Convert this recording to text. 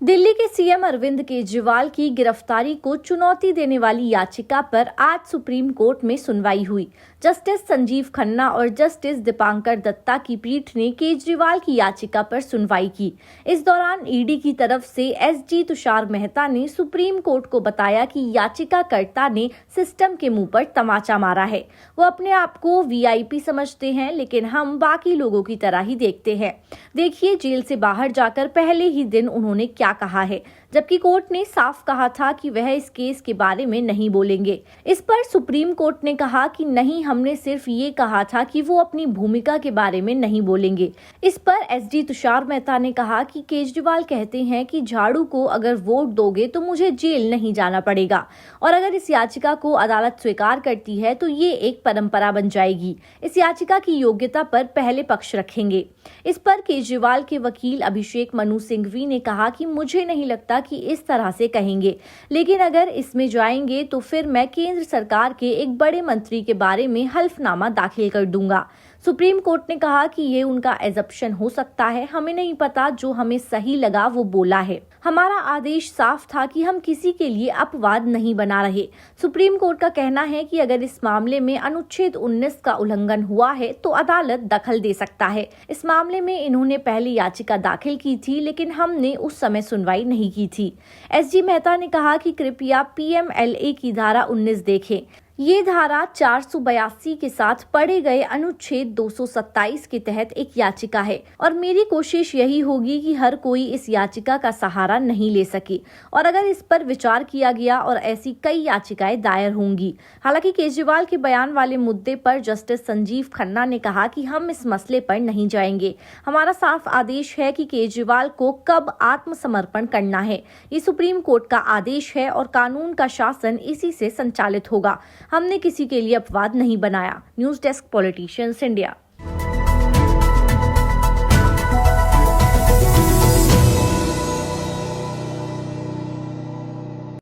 दिल्ली के सीएम अरविंद केजरीवाल की गिरफ्तारी को चुनौती देने वाली याचिका पर आज सुप्रीम कोर्ट में सुनवाई हुई। जस्टिस संजीव खन्ना और जस्टिस दीपांकर दत्ता की पीठ ने केजरीवाल की याचिका पर सुनवाई की। इस दौरान ईडी की तरफ से एसजी तुषार मेहता ने सुप्रीम कोर्ट को बताया कि याचिकाकर्ता ने सिस्टम के मुंह पर तमाचा मारा है। वो अपने आप को वीआईपी समझते हैं, लेकिन हम बाकी लोगों की तरह ही देखते हैं। देखिए, जेल से बाहर जाकर पहले ही दिन उन्होंने क्या कहा है, जबकि कोर्ट ने साफ कहा था कि वह इस केस के बारे में नहीं बोलेंगे। इस पर सुप्रीम कोर्ट ने कहा कि नहीं, हमने सिर्फ ये कहा था कि वो अपनी भूमिका के बारे में नहीं बोलेंगे। इस पर एसजी तुषार मेहता ने कहा कि केजरीवाल कहते हैं कि झाड़ू को अगर वोट दोगे तो मुझे जेल नहीं जाना पड़ेगा, और अगर इस याचिका को अदालत स्वीकार करती है तो ये एक परंपरा बन जाएगी। इस याचिका की योग्यता पर पहले पक्ष रखेंगे। इस पर केजरीवाल के वकील अभिषेक मनु सिंघवी ने कहा कि मुझे नहीं लगता कि इस तरह से कहेंगे, लेकिन अगर इसमें जाएंगे तो फिर मैं केंद्र सरकार के एक बड़े मंत्री के बारे में हल्फनामा दाखिल कर दूंगा। सुप्रीम कोर्ट ने कहा कि ये उनका एजम्पशन हो सकता है, हमें नहीं पता, जो हमें सही लगा वो बोला है। हमारा आदेश साफ था कि हम किसी के लिए अपवाद नहीं बना रहे। सुप्रीम कोर्ट का कहना है कि अगर इस मामले में अनुच्छेद 19 का उल्लंघन हुआ है तो अदालत दखल दे सकता है। इस मामले में इन्होंने पहले याचिका दाखिल की थी, लेकिन हमने उस समय सुनवाई नहीं की थी। एसजी मेहता ने कहा कि कृपया पीएमएलए की धारा 19 देखें। ये धारा 482 के साथ पढ़े गए अनुच्छेद 227 के तहत एक याचिका है, और मेरी कोशिश यही होगी कि हर कोई इस याचिका का सहारा नहीं ले सके, और अगर इस पर विचार किया गया और ऐसी कई याचिकाएं दायर होंगी। हालांकि केजरीवाल के बयान वाले मुद्दे पर जस्टिस संजीव खन्ना ने कहा कि हम इस मसले पर नहीं जाएंगे। हमारा साफ आदेश है कि केजरीवाल को कब आत्मसमर्पण करना है। ये सुप्रीम कोर्ट का आदेश है और कानून का शासन इसी से संचालित होगा। हमने किसी के लिए अपवाद नहीं बनाया। News desk, politicians India.